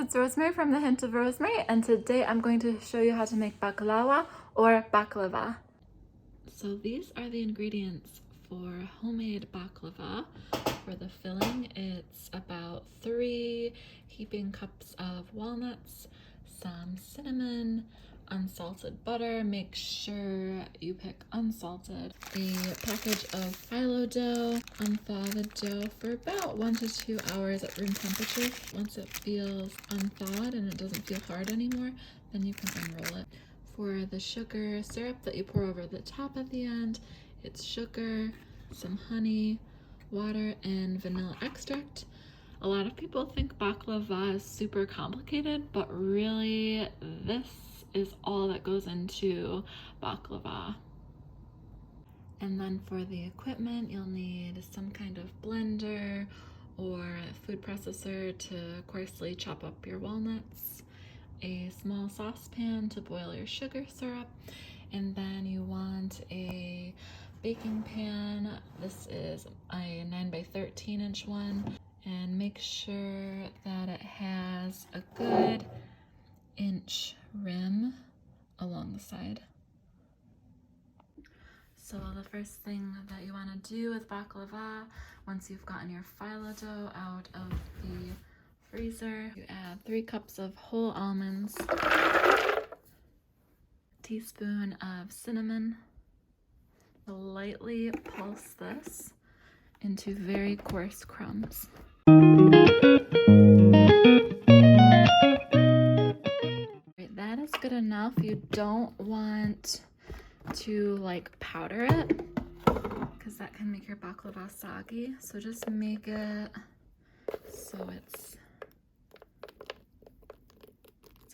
it's Rosemary from The Hint of Rosemary, and today I'm going to show you how to make baklava or baklava. So these are the ingredients for homemade baklava. For the filling, it's about 3 heaping cups of walnuts, some cinnamon, unsalted butter. Make sure you pick unsalted. A package of phyllo dough. Unthaw the dough for about 1 to 2 hours at room temperature. Once it feels unthawed and it doesn't feel hard anymore, then you can unroll it. For the sugar syrup that you pour over the top at the end, it's sugar, some honey, water, and vanilla extract. A lot of people think baklava is super complicated, but really this is all that goes into baklava. And then for the equipment, you'll need some kind of blender or food processor to coarsely chop up your walnuts, a small saucepan to boil your sugar syrup, and then you want a baking pan. This is a 9 by 13 inch one, and make sure that it has a good inch rim along the side. So the first thing that you want to do with baklava, once you've gotten your phyllo dough out of the freezer, you add 3 cups of whole almonds, a teaspoon of cinnamon. Lightly pulse this into very coarse crumbs. That is good enough. You don't want to like powder it because that can make your baklava soggy. So just make it so it's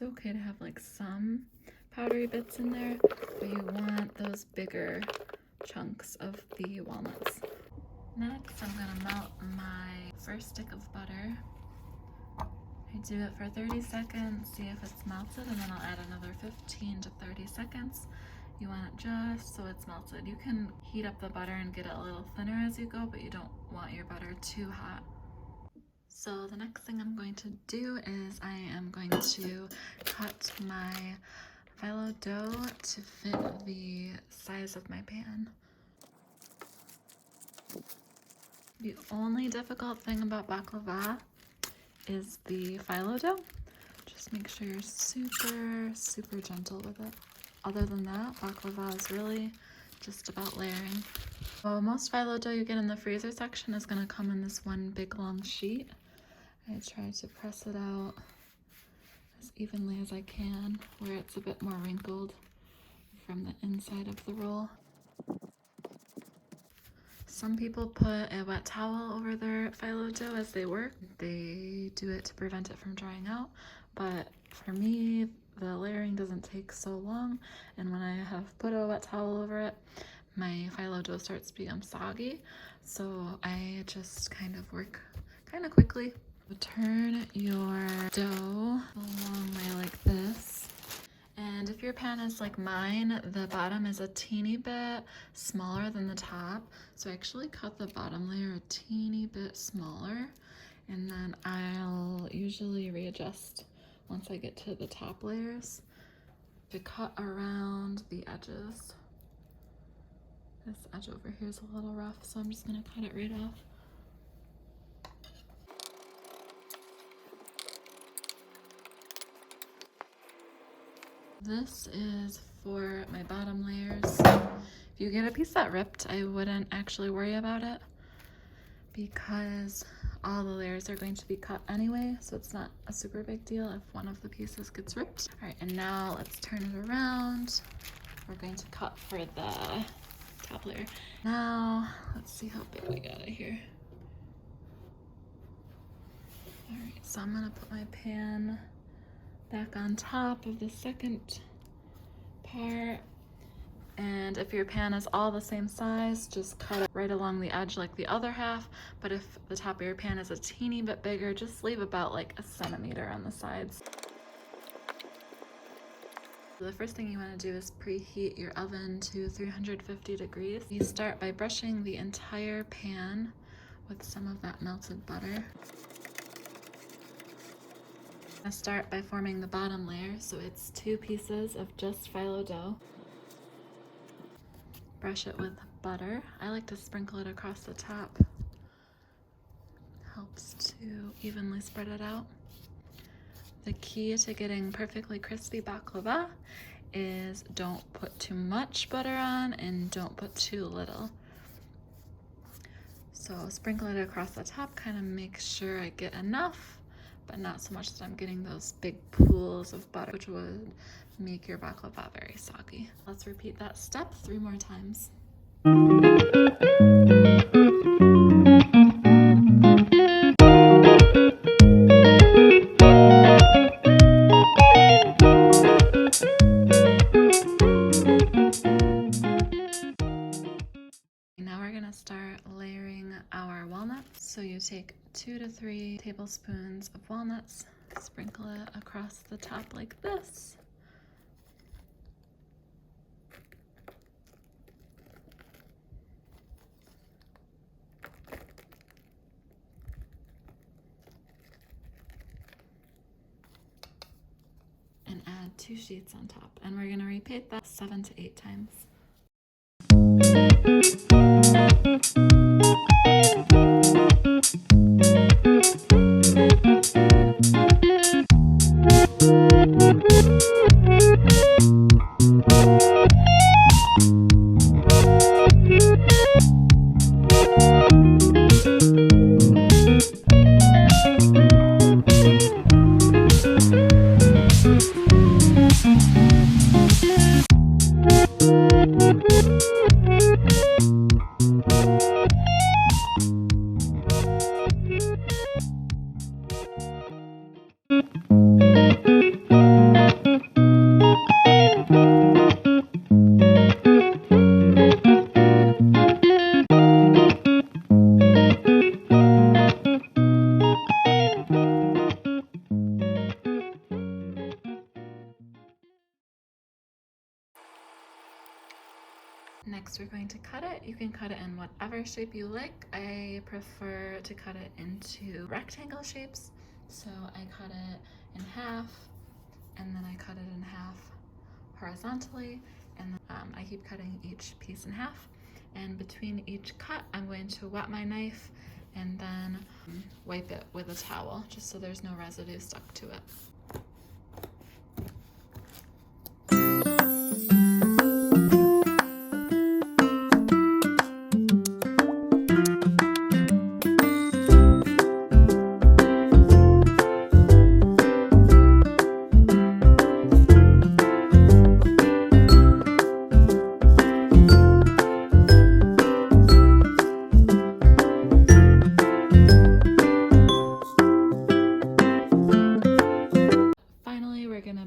okay to have like some powdery bits in there, but you want those bigger chunks of the walnuts. Next, I'm gonna melt my first stick of butter. I do it for 30 seconds, see if it's melted, and then I'll add another 15 to 30 seconds. You want it just so it's melted. You can heat up the butter and get it a little thinner as you go, but you don't want your butter too hot. So the next thing I'm going to do is I am going to cut my phyllo dough to fit the size of my pan. The only difficult thing about baklava is the phyllo dough. Just make sure you're super gentle with it. Other than that, baklava is really just about layering. Well, most phyllo dough you get in the freezer section is going to come in this one big long sheet. I try to press it out as evenly as I can where it's a bit more wrinkled from the inside of the roll. Some people put a wet towel over their phyllo dough as they work. They do it to prevent it from drying out, but for me, the layering doesn't take so long, and when I have put a wet towel over it, my phyllo dough starts to become soggy, so I just kind of work kind of quickly. Turn your dough a long way like this. And if your pan is like mine, the bottom is a teeny bit smaller than the top. So I actually cut the bottom layer a teeny bit smaller, and then I'll usually readjust once I get to the top layers to cut around the edges. This edge over here is a little rough, so I'm just gonna cut it right off. This is for my bottom layers. If you get a piece that ripped, I wouldn't actually worry about it because all the layers are going to be cut anyway, so it's not a super big deal if one of the pieces gets ripped. All right, and now let's turn it around. We're going to cut for the top layer. Now, let's see how big we got it here. All right, so I'm gonna put my pan back on top of the second part, and if your pan is all the same size, just cut it right along the edge like the other half, but if the top of your pan is a teeny bit bigger, just leave about like 1 centimeter on the sides. The first thing you want to do is preheat your oven to 350 degrees. You start by brushing the entire pan with some of that melted butter. I'm gonna start by forming the bottom layer, so it's 2 pieces of just phyllo dough. Brush it with butter. I like to sprinkle it across the top. Helps to evenly spread it out. The key to getting perfectly crispy baklava is don't put too much butter on and don't put too little. So sprinkle it across the top, kind of make sure I get enough, but not so much that I'm getting those big pools of butter, which would make your baklava very soggy. Let's repeat that step 3 more times. Now we're gonna start layering our walnuts. So you take 2 to 3 tablespoons of walnuts, sprinkle it across the top like this. And add 2 sheets on top. And we're gonna repeat that 7 to 8 times. Next, we're going to cut it. You can cut it in whatever shape you like. I prefer to cut it into rectangle shapes. So I cut it in half, and then I cut it in half horizontally, and I keep cutting each piece in half. And between each cut, I'm going to wet my knife and then wipe it with a towel, just so there's no residue stuck to it.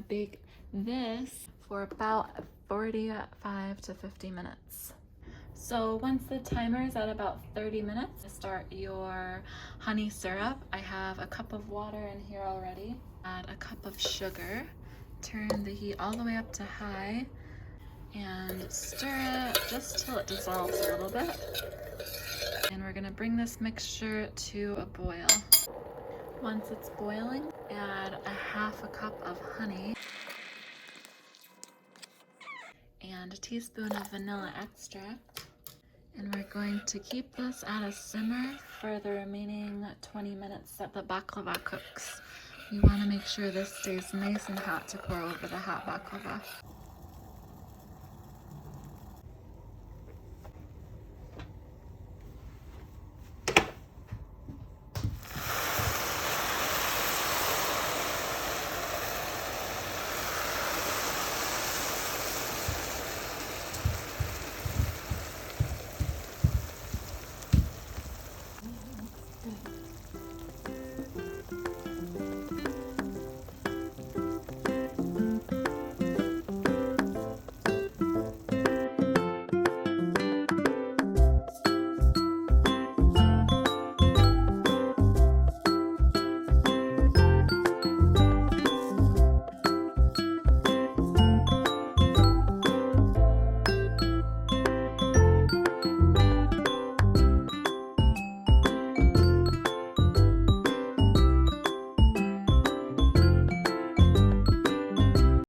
Bake this for about 45 to 50 minutes. So once the timer is at about 30 minutes, start your honey syrup. I have a cup of water in here already. Add a cup of sugar. Turn the heat all the way up to high and stir it just till it dissolves a little bit. And we're gonna bring this mixture to a boil. Once it's boiling, add a half a cup of honey and a teaspoon of vanilla extract. And we're going to keep this at a simmer for the remaining 20 minutes that the baklava cooks. You want to make sure this stays nice and hot to pour over the hot baklava.